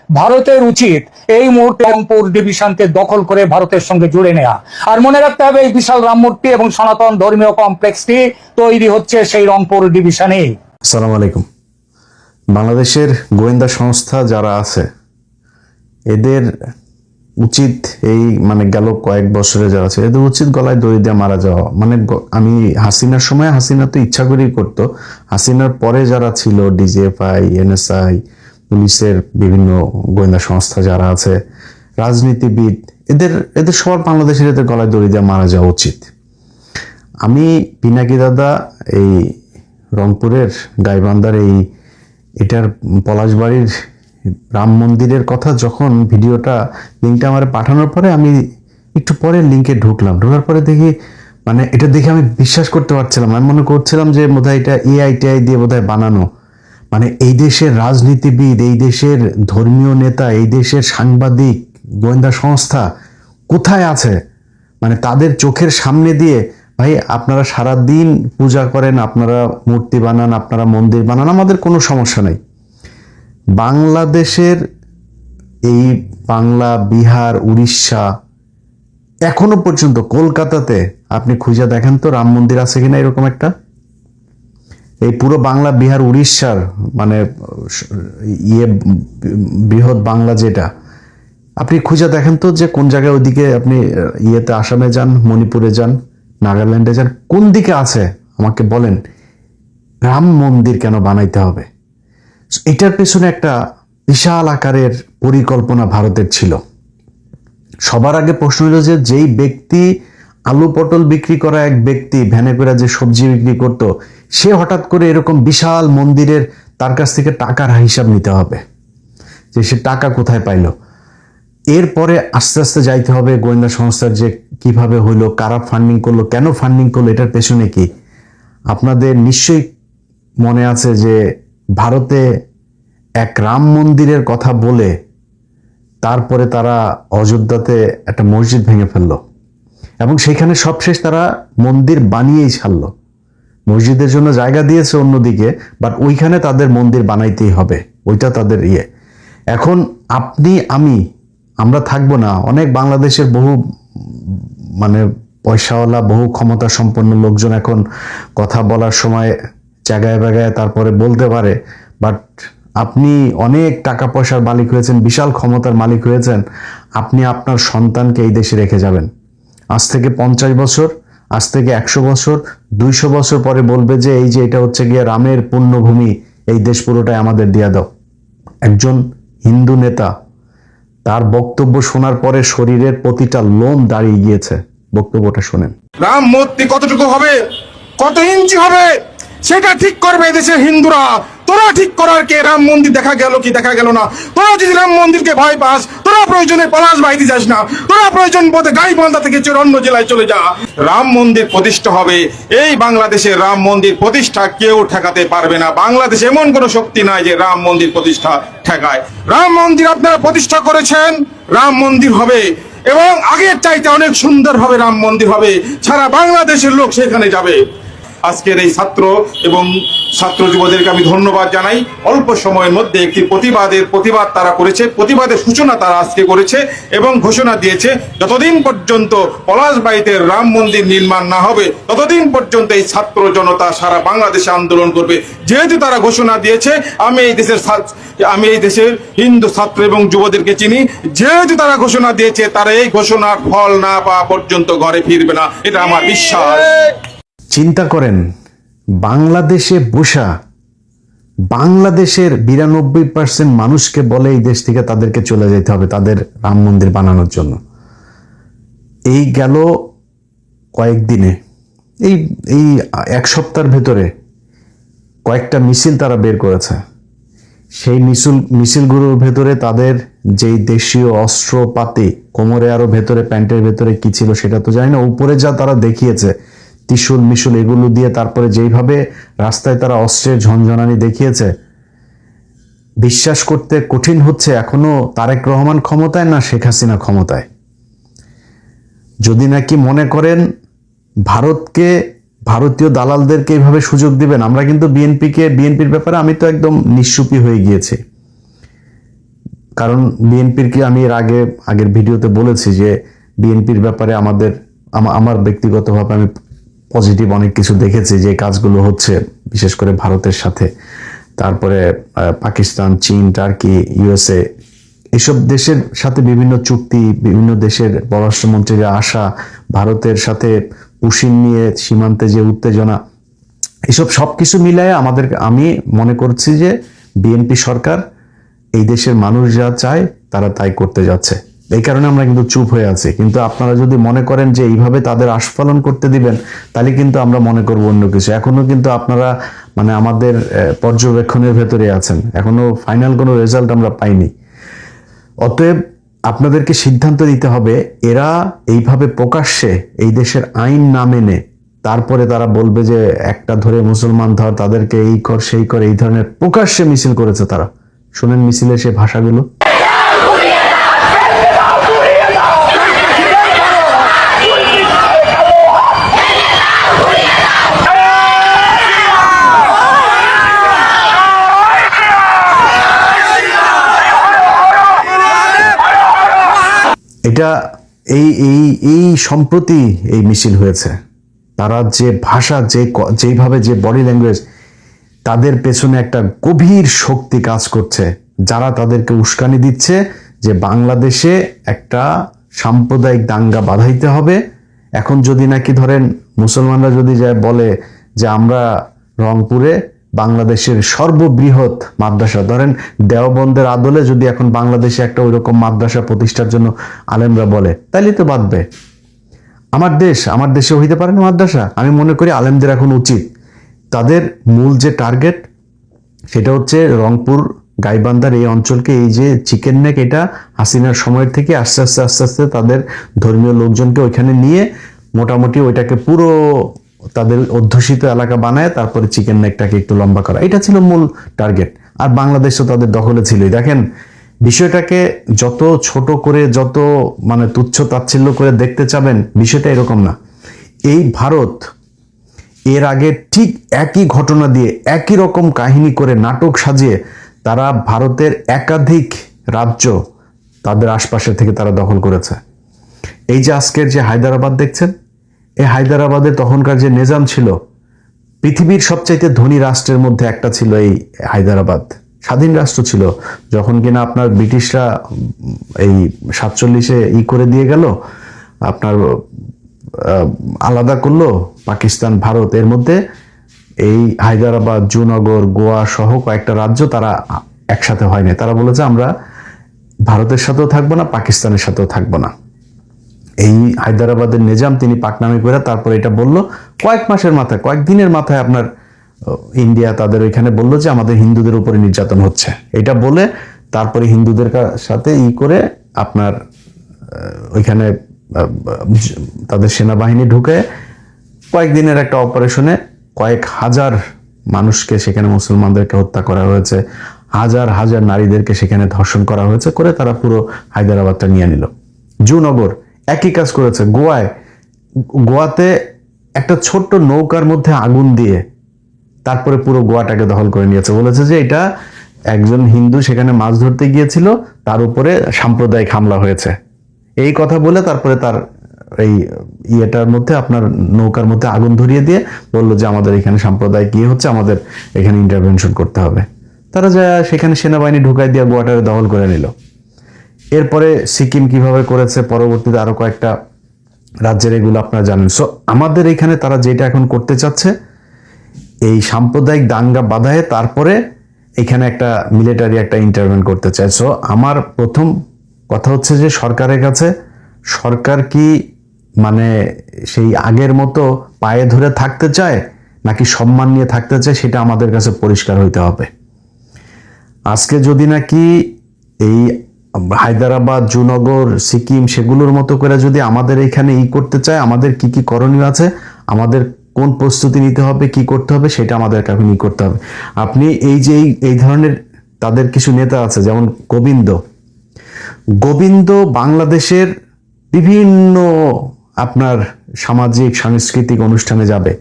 ভারতের উচিত এই মুহূর্তে রংপুর ডিভিশনকে দখল করে ভারতের সঙ্গে জুড়ে নেওয়া। আর মনে রাখতে হবে, এই বিশাল রামমূর্তি এবং সনাতন ধর্মীয় কমপ্লেক্সটি তৈরি হচ্ছে সেই রংপুর ডিভিশনে। আসসালামু আলাইকুম। বাংলাদেশের গোয়েন্দা সংস্থা যারা আছে এদের উচিত এই গেল কয়েক বছরে যারা আছে এদের উচিত গলায় দড়ি দিয়ে মারা যাওয়া। আমি হাসিনার সময় হাসিনা তো ইচ্ছা করেই করতো, হাসিনার পরে যারা ছিল ডিজিএফআই, এনএসআই, পুলিশের বিভিন্ন গোয়েন্দা সংস্থা যারা আছে, রাজনীতিবিদ, এদের সবার বাংলাদেশের এদের গলায় দড়ি দিয়ে মারা যাওয়া উচিত। আমি পিনাকি দাদা এই রংপুরের গাইবান্ধার এটার পলাশবাড়ির রাম মন্দিরের কথা যখন লিঙ্কটা আমার পাঠানোর পরে আমি একটু পরে লিঙ্কে ঢোকার পরে দেখি এটা দেখে আমি বিশ্বাস করতে পারছিলাম। আমি মনে করছিলাম যে বোধহয় এটা এআই দিয়ে বোধহয় বানানো। এই দেশের রাজনীতিবিদ, এই দেশের ধর্মীয় নেতা, এই দেশের সাংবাদিক, গোয়েন্দা সংস্থা কোথায় আছে? তাদের চোখের সামনে দিয়ে, ভাই আপনারা সারাদিন পূজা করেন, আপনারা মূর্তি বানান, আপনারা মন্দির বানান, আমাদের কোনো সমস্যা নাই। বাংলাদেশের এই বাংলা, বিহার, উড়িষ্যা, এখনো পর্যন্ত কলকাতাতে আপনি খুঁজে দেখেন তো রাম মন্দির আছে কিনা এরকম একটা। এই পুরো বাংলা, বিহার, উড়িষ্যার বৃহৎ বাংলা যেটা, আপনি খুঁজে দেখেন তো যে কোন জায়গায় ওইদিকে আপনি আসামে যান, মণিপুরে যান, নাগাল্যান্ডে যান, কোন দিকে আছে আমাকে বলেন। রাম মন্দির কেন বানাইতে হবে? এটার পেছনে একটা বিশাল আকারের পরিকল্পনা ভারতের ছিল। সবার আগে প্রশ্ন হলো যে যেই ব্যক্তি আলু পটল বিক্রি করা এক ব্যক্তি ভ্যানে করে যে সবজি বিক্রি করত, সে হঠাৎ করে এরকম বিশাল মন্দিরের তার কাছ থেকে টাকার হিসাব নিতে হবে যে সে টাকা কোথায় পাইল। এরপরে আস্তে আস্তে যাইতে হবে গোয়েন্দা সংস্থার যে কিভাবে হইলো, কারা ফান্ডিং করলো, কেন ফান্ডিং করলো, এটার পেছনে কি। আপনাদের নিশ্চয়ই মনে আছে যে ভারতে এক রাম মন্দিরের কথা বলে তারপরে তারা অযোধ্যাতে একটা মসজিদ ভেঙে ফেললো এবং সেখানে সবশেষ তারা মন্দির বানিয়েই ছাড়লো। মসজিদের জন্য জায়গা দিয়েছে অন্যদিকে, বাট ওইখানে তাদের মন্দির বানাইতেই হবে, ওইটা তাদের এখন আপনি আমরা থাকবো না। অনেক বাংলাদেশের বহু পয়সাওয়ালা, বহু ক্ষমতা সম্পন্ন লোকজন এখন কথা বলার সময় জায়গায় জায়গায় তারপরে বলতে পারে, বাট আপনি অনেক টাকা পয়সার মালিক হয়েছেন, বিশাল ক্ষমতার মালিক হয়েছেন, আপনি আপনার সন্তানকে এই দেশে রেখে যাবেন। আজ থেকে 50 বছর, আজ থেকে 100 বছর, 200 বছর পরে বলবে যে এই যে এটা হচ্ছে গিয়ে রামের পুণ্যভূমি, এই দেশ পুরোটাই আমাদের দিয়ে দাও। একজন হিন্দু নেতা, তার বক্তব্য শোনার পরে শরীরের প্রতিটা লোম দাঁড়িয়ে গিয়েছে। বক্তব্যটা শোনেন। রাম মূর্তি কতটুকু হবে, কত ইঞ্চি হবে, সেটা ঠিক করবে এদেশের হিন্দুরা। তোরা ঠিক করার কে? রাম মন্দির দেখা গেল কি দেখা গেল না? তোরা যদি রাম মন্দিরকে ভয় পাস, তোরা প্রয়োজনে পলাশ বাহিতে যাস না, তোরা প্রয়োজন বোধে গাইবান্ধা থেকে অন্য জেলায় চলে যা। রাম মন্দির প্রতিষ্ঠা হবে। এই বাংলাদেশের রাম মন্দির প্রতিষ্ঠা কেউ ঠেকাতে পারবে না। বাংলাদেশে এমন কোনো শক্তি নাই যে রাম মন্দির প্রতিষ্ঠা ঠেকায়। রাম মন্দির আপনারা প্রতিষ্ঠা করেছেন, রাম মন্দির হবে এবং আগের চাইতে অনেক সুন্দরভাবে রাম মন্দির হবে। সারা বাংলাদেশের লোক সেখানে যাবে। আজকের এই ছাত্র এবং ছাত্র যুবদেরকে আমি ধন্যবাদ জানাই। অল্প সময়ের মধ্যে একটি প্রতিবাদ তারা করেছে, প্রতিবাদের সূচনা তারা আজকে করেছে এবং ঘোষণা দিয়েছে যতদিন পর্যন্ত পলাশবাড়ীতে রাম মন্দির নির্মাণ না হবে ততদিন পর্যন্ত এই ছাত্র জনতা সারা বাংলাদেশে আন্দোলন করবে। যেহেতু তারা ঘোষণা দিয়েছে, আমি এই দেশের হিন্দু ছাত্র এবং যুবদেরকে চিনি, যেহেতু তারা ঘোষণা দিয়েছে, তারা এই ঘোষণার ফল না পাওয়া পর্যন্ত ঘরে ফিরবে না, এটা আমার বিশ্বাস। চিন্তা করেন, বাংলাদেশে বসা বাংলাদেশের 92% মানুষকে বলে এই দেশ থেকে তাদেরকে চলে যেতে হবে তাদের রাম মন্দির বানানোর জন্য। এই গেল কয়েকদিনে, এই এক সপ্তাহের ভেতরে কয়েকটা মিছিল তারা বের করেছে। সেই মিছিলগুলোর ভেতরে তাদের যেই দেশীয় অস্ত্রপাতি, কোমরে আরো ভেতরে, প্যান্টের ভেতরে কি ছিল সেটা তো জানি না, উপরে যা তারা দেখিয়েছে ত্রিশূল মিশুল এগুলো দিয়ে, তারপরে যেইভাবে রাস্তায় তারা অস্ত্রের ঝনঝনানি দেখিয়েছে, বিশ্বাস করতে কঠিন হচ্ছে এখনো তারেক রহমান ক্ষমতায় না শেখ হাসিনা ক্ষমতায়। যদি নাকি মনে করেন ভারতীয় দালালদেরকে এইভাবে সুযোগ দিবেন, আমরা কিন্তু বিএনপির ব্যাপারে আমি তো একদম নিঃসুপি হয়ে গিয়েছি। কারণ বিএনপির কি আমি এর আগের ভিডিওতে বলেছি যে বিএনপির ব্যাপারে আমার ব্যক্তিগতভাবে আমি পজিটিভ অনেক কিছু দেখেছি যে কাজগুলো হচ্ছে, বিশেষ করে ভারতের সাথে, তারপরে পাকিস্তান, চীন, টার্কি, ইউএসএ, এসব দেশের সাথে বিভিন্ন চুক্তি, বিভিন্ন দেশের পররাষ্ট্রমন্ত্রীরা আসা, ভারতের সাথে পুশিন নিয়ে সীমান্তে যে উত্তেজনা, এসব সবকিছু মিলায় আমি মনে করছি যে বিএনপি সরকার এই দেশের মানুষ যা চায় তারা তাই করতে যাচ্ছে। এই কারণে আমরা কিন্তু চুপ হয়ে আছি। কিন্তু আপনারা যদি মনে করেন যে এইভাবে তাদের আস্ফালন করতে দিবেন, তাহলে কিন্তু আমরা মনে করব অন্য কিছু। এখনো কিন্তু আপনারা মানে আমাদের পর্যবেক্ষণের ভেতরে আছেন, এখনো ফাইনাল কোনো রেজাল্ট আমরা পাইনি। অতএব আপনাদেরকে সিদ্ধান্ত নিতে হবে, এরা এইভাবে প্রকাশ্যে এই দেশের আইন না মেনে তারপরে তারা বলবে যে একটা ধরে মুসলমান ধর, তাদেরকে এই কর সেই কর, এই ধরনের প্রকাশ্যে মিছিল করেছে তারা। শুনেন মিছিলের সে ভাষাগুলো। এটা এই সম্প্রতি এই মিছিল হয়েছে। তারা যে ভাষা, যেইভাবে যে বডি ল্যাঙ্গুয়েজ, তাদের পেছনে একটা গভীর শক্তি কাজ করছে, যারা তাদেরকে উস্কানি দিচ্ছে যে বাংলাদেশে একটা সাম্প্রদায়িক দাঙ্গা বাঁধাইতে হবে। এখন যদি নাকি ধরেন মুসলমানরা যদি যায় বলে যে আমরা রংপুরে বাংলাদেশের সর্ববৃহৎ মাদ্রাসা, ধরেন দেওবন্দের আদলে যদি এখন বাংলাদেশে একটা ওইরকম মাদ্রাসা প্রতিষ্ঠার জন্য আলেমরা বলে, তাইলে তো বাঁধবে। আমার দেশে হইতে পারে না মাদ্রাসা? আমি মনে করি আলেমদের এখন উচিত, তাদের মূল যে টার্গেট সেটা হচ্ছে রংপুর গাইবান্ধার এই অঞ্চলকে, এই যে চিকেন নেক, এটা হাসিনার সময়ের থেকে আস্তে আস্তে তাদের ধর্মীয় লোকজনকে ওইখানে নিয়ে মোটামুটি ওইটাকে পুরো তাদের অধ্যুষিত এলাকা বানায় তারপরে চিকেন নেকটাকে একটু লম্বা করা, এটা ছিল মূল টার্গেট। আর বাংলাদেশও তাদের দখলে ছিলই। দেখেন, বিষয়টাকে যত ছোট করে, যত মানে তুচ্ছ তাচ্ছিল্য করে দেখতে চাবেন, বিষয়টা এরকম না। এই ভারত এর আগে ঠিক একই ঘটনা দিয়ে, একই রকম কাহিনী করে, নাটক সাজিয়ে তারা ভারতের একাধিক রাজ্য তাদের আশপাশে থেকে তারা দখল করেছে। এই যে আজকের যে হায়দ্রাবাদ দেখছেন, এই হায়দ্রাবাদে তখনকার যে নিজাম ছিল, পৃথিবীর সবচাইতে ধনী রাষ্ট্রের মধ্যে একটা ছিল এই হায়দ্রাবাদ। স্বাধীন রাষ্ট্র ছিল, যখন কিনা আপনার ব্রিটিশরা এই 47-এ করে দিয়ে গেল, আপনার আলাদা করলো পাকিস্তান, ভারত, এর মধ্যে এই হায়দ্রাবাদ, জুনাগড়, গোয়া সহ কয়েকটা রাজ্য তারা একসাথে হয়নি। তারা বলেছে আমরা ভারতের সাথেও থাকবো না, পাকিস্তানের সাথেও থাকবো না। এই হায়দ্রাবাদের নিজাম তিনি পাকনামি করে তারপর এটা বলল, কয়েক মাসের মাথায়, কয়েকদিনের মাথায় আপনার ইন্ডিয়া তাদের ওইখানে বললো যে আমাদের হিন্দুদের উপরে নির্যাতন হচ্ছে। এটা বলে তারপরে হিন্দুদের সাথে করে আপনার ওইখানে তাদের সেনাবাহিনী ঢুকে কয়েকদিনের একটা অপারেশনে কয়েক হাজার মানুষকে, সেখানে মুসলমানদেরকে হত্যা করা হয়েছে, হাজার হাজার নারীদেরকে সেখানে ধর্ষণ করা হয়েছে, করে তারা পুরো হায়দ্রাবাদটা নিয়ে নিল। জুনগর একই কাজ করেছে। গোয়াতে একটা ছোট্ট নৌকার মধ্যে আগুন দিয়ে তারপরে পুরো গোয়াটাকে দখল করে নিয়েছে। বলেছে যে এটা একজন হিন্দু সেখানে মাছ ধরতে গিয়েছিল, তার উপরে সাম্প্রদায়িক হামলা হয়েছে। এই কথা বলে তারপরে তার এই ইয়েটার মধ্যে, আপনার নৌকার মধ্যে আগুন ধরিয়ে দিয়ে বললো যে আমাদের এখানে সাম্প্রদায়িক ইয়ে হচ্ছে, আমাদের এখানে ইন্টারভেনশন করতে হবে। তারা যা সেখানে সেনাবাহিনী ঢুকাই দিয়ে গোয়াটারে দখল করে নিল। এরপরে সিকিম কিভাবে করেছে, পরবর্তীতে আরো কয়েকটা রাজ্যের, এগুলো আপনারা জানেন। সো আমাদের এখানে তারা যেটা এখন করতে চাচ্ছে, এই সাম্প্রদায়িক দাঙ্গা বাধায় তারপরে এখানে একটা মিলিটারি একটা ইন্টারভেন করতে চায়। সো আমার প্রথম কথা হচ্ছে যে সরকারের কাছে, সরকার কি মানে সেই আগের মতো পায়ে ধরে থাকতে চায় নাকি সম্মান নিয়ে থাকতে চায়, সেটা আমাদের কাছে পরিষ্কার হইতে হবে। আজকে যদি নাকি এই হায়দ্রাবাদ, জুনগর, সিকিম সেগুলোর মতো করে যদি আমাদের এখানে করতে চায়, আমাদের কি কি করণীয় আছে, আমাদের কোন প্রস্তুতি নিতে হবে, কি করতে হবে, সেটা আমাদের এখন করতে হবে। আপনি এই যে এই ধরনের তাদের কিছু নেতা আছে, যেমন গোবিন্দ বাংলাদেশের বিভিন্ন আপনার সামাজিক সাংস্কৃতিক অনুষ্ঠানে যাবে,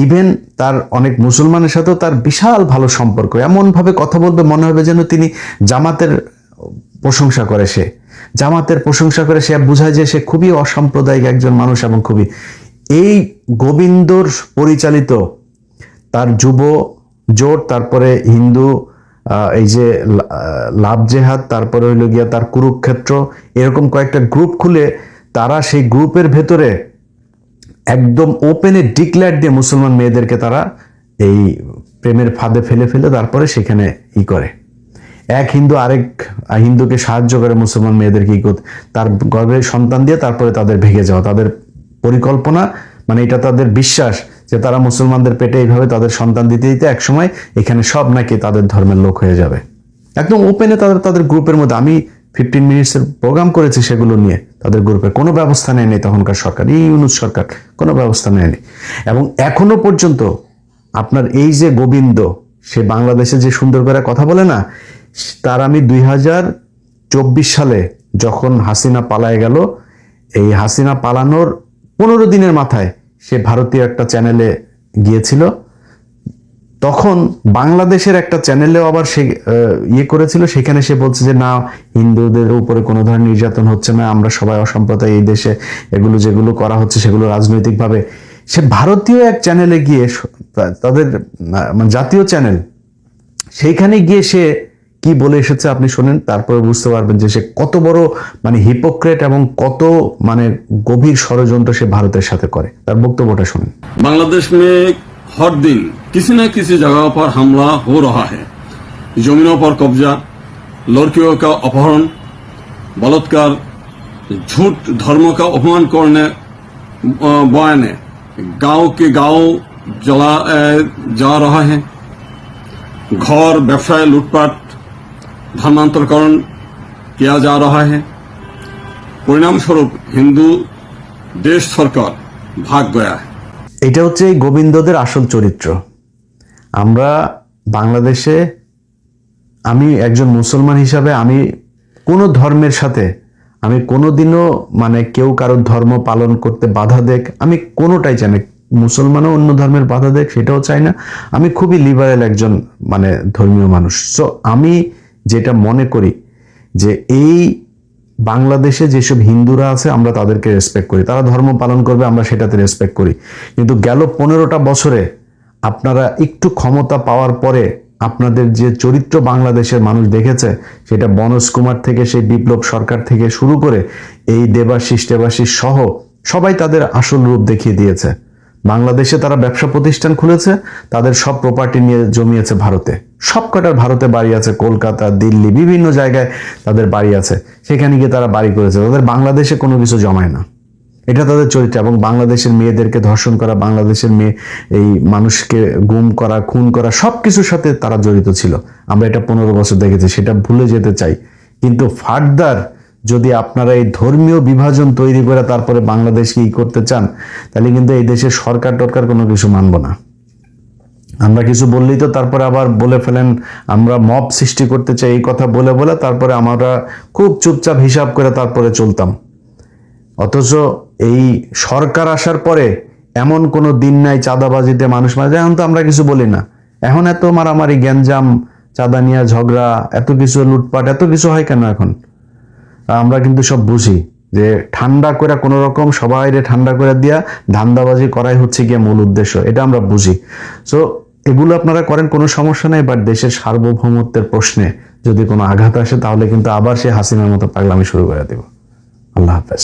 ইভেন তার অনেক মুসলমানের সাথেও তার বিশাল ভালো সম্পর্ক, এমন ভাবে কথা বলবে মনে হবে যেন তিনি জামাতের প্রশংসা করে সে, জামাতের প্রশংসা করে, সে বোঝায় যে সে খুবই অসাম্প্রদায়িক একজন মানুষ এবং খুবই এই গোবিন্দর পরিচালিত তার যুব জোট, তারপরে হিন্দু এই যে লাভ জেহাদ, তারপরে হইল গিয়া তার কুরুক্ষেত্র, এরকম কয়েকটা গ্রুপ খুলে তারা সেই গ্রুপের ভেতরে একদম ওপেনে ডিক্লেয়ার দিয়ে মুসলমান মেয়েদেরকে তারা এই প্রেমের ফাঁদে ফেলে ফেলে তারপরে সেখানে করে। এক হিন্দু আরেক হিন্দুকে সাহায্য করে মুসলমান মেয়েদেরকে তার গর্ভে সন্তান দিয়ে তারপরে তাদের ভেঙে যাওয়া, তাদের পরিকল্পনা, মানে এটা তাদের বিশ্বাস যে তারা মুসলমানদের পেটে এইভাবে তাদের সন্তান দিতে দিতে একসময় এখানে সব নাকি তাদের ধর্মের লোক হয়ে যাবে। একদম ওপেনে তাদের গ্রুপের মধ্যে আমি 15 মিনিটসের প্রোগ্রাম করেছি সেগুলো নিয়ে। তাদের গ্রুপে কোনো ব্যবস্থা নেয়নি তখনকার সরকার, এই ইউনূস সরকার কোনো ব্যবস্থা নেয়নি। এবং এখনো পর্যন্ত আপনার এই যে গোবিন্দ, সে বাংলাদেশে যে সুন্দর করে কথা বলে না, তার আমি 2024 সালে যখন হাসিনা পালায় গেল, এই হাসিনা পালানোর 15 দিনের মাথায় সে ভারতীয় একটা চ্যানেলে গিয়েছিল। তখন বাংলাদেশের একটা চ্যানেলেও আবার সে করেছিল, সেখানে সে বলছে যে না, হিন্দুদের উপরে কোনো ধরনের নির্যাতন হচ্ছে না, আমরা সবাই অসাম্প্রদায়িক, এই দেশে এগুলো যেগুলো করা হচ্ছে সেগুলো রাজনৈতিকভাবে। সে ভারতীয় এক চ্যানেলে গিয়ে, তাদের মানে জাতীয় চ্যানেল, সেইখানে গিয়ে সে কি বলে এসেছে আপনি শোনেন, তারপরে বুঝতে পারবেন যে সে কত বড় মানে হিপোক্রেট এবং কত মানে গভীর ষড়যন্ত্র সে ভারতের সাথে করে। তার বক্তব্যটা শুনেন। बांग्लादेश में हर दिन किसी न किसी जगह पर हमला हो रहा है। जमीनों पर कब्जा, लड़कियों का अपहरण, बलात्कार, झूठ धर्म का अपमान करने बयाने गांव के गांव जला जा रहा है। घर व्यवसाय लूटपाट धर्मांतरकरण किया जा रहा है। परिणाम स्वरूप हिंदू देश सरकार भाग गया है। এটা হচ্ছে এই গোবিন্দদের আসল চরিত্র। আমরা বাংলাদেশে, আমি একজন মুসলমান হিসাবে আমি কোনো ধর্মের সাথে আমি কোনোদিনও মানে কেউ কারোর ধর্ম পালন করতে বাধা দেখ, আমি কোনোটাই চাই না। মুসলমানও অন্য ধর্মের বাধা দেখ, সেটাও চাই না। আমি খুবই লিবারেল একজন মানে ধর্মীয় মানুষ। সো আমি যেটা মনে করি যে এই বাংলাদেশে যেসব হিন্দুরা আছে আমরা তাদেরকে রেসপেক্ট করি, তারা ধর্ম পালন করবে, আমরা সেটাতে রেসপেক্ট করি। কিন্তু গেল 15টা বছরে আপনারা একটু ক্ষমতা পাওয়ার পরে আপনাদের যে চরিত্র বাংলাদেশের মানুষ দেখেছে, সেটা বনজ কুমার থেকে সেই বিপ্লব সরকার থেকে শুরু করে এই দেবাশিস সহ সবাই তাদের আসল রূপ দেখিয়ে দিয়েছে। বাংলাদেশে তারা ব্যবসা প্রতিষ্ঠান খুলেছে, তাদের সব প্রপার্টি নিয়ে জমিয়েছে ভারতে, সব কটার ভারতে বাড়ি আছে, কলকাতা, দিল্লি, বিভিন্ন জায়গায় তাদের বাড়ি আছে, সেখানে গিয়ে তারা বাড়ি করেছে। তাদের বাংলাদেশে কোনো কিছু জমায় না, এটা তাদের চরিত্র। এবং বাংলাদেশের মেয়েদেরকে ধর্ষণ করা, বাংলাদেশের মেয়ে এই মানুষকে গুম করা, খুন করা, সবকিছুর সাথে তারা জড়িত ছিল। আমরা এটা 15 বছর দেখেছি, সেটা ভুলে যেতে চাই। কিন্তু ফার্দার যদি আপনারা এই ধর্মীয় বিভাজন তৈরি করে তারপরে বাংলাদেশকে করতে চান, তাহলে কিন্তু এই দেশের সরকার টরকার কোনো কিছু মানব না। আমরা কিছু বললেই তো তারপরে আবার বলে ফেলেন আমরা মব সৃষ্টি করতে চাই, এই কথা বলে বলে তারপরে আমরা খুব চুপচাপ হিসাব করে তারপরে চলতাম। অথচ এই সরকার আসার পরে এমন কোনো দিন নাই চাঁদাবাজিতে মানুষ মারা যায়। এখন তো আমরা কিছু বলি না, এখন এত মারামারি, গ্যাঞ্জাম, চাঁদা নিয়ে ঝগড়া, এত কিছু লুটপাট, এত কিছু হয় কেন এখন? আমরা কিন্তু সব বুঝি যে ঠান্ডা করে কোনো রকম সবাইরে ঠান্ডা করে দিয়া ধান্দাবাজি করাই হচ্ছে গিয়ে মূল উদ্দেশ্য, এটা আমরা বুঝি। সো এগুলো আপনারা করেন, কোনো সমস্যা নেই, বাট দেশের সার্বভৌমত্বের প্রশ্নে যদি কোনো আঘাত আসে তাহলে কিন্তু আবার সে হাসিনার মতো পাগলামি শুরু করে দেব। আল্লাহ হাফেজ।